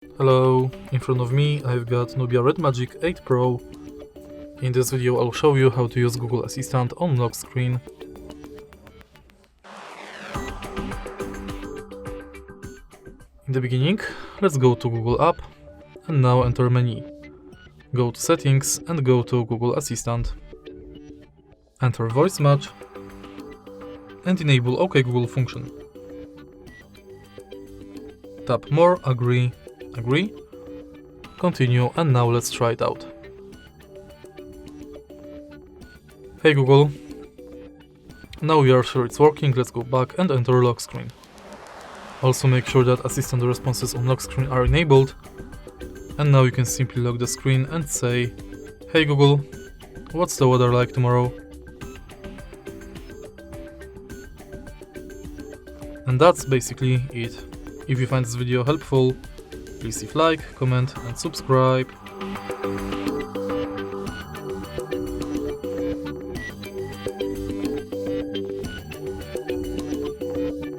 Hello, in front of me I've got Nubia Red Magic 8 Pro. In this video I'll show you how to use Google Assistant on lock screen. In the beginning, let's go to Google app and now enter menu. Go to settings and go to Google Assistant. Enter voice match and enable OK Google function. Tap more, agree, continue, and now let's try it out. Hey Google, now we are sure it's working, let's go back and enter lock screen. Also make sure that assistant responses on lock screen are enabled, and now you can simply lock the screen and say, hey Google, what's the weather like tomorrow? And that's basically it. If you find this video helpful, please leave like, comment and subscribe.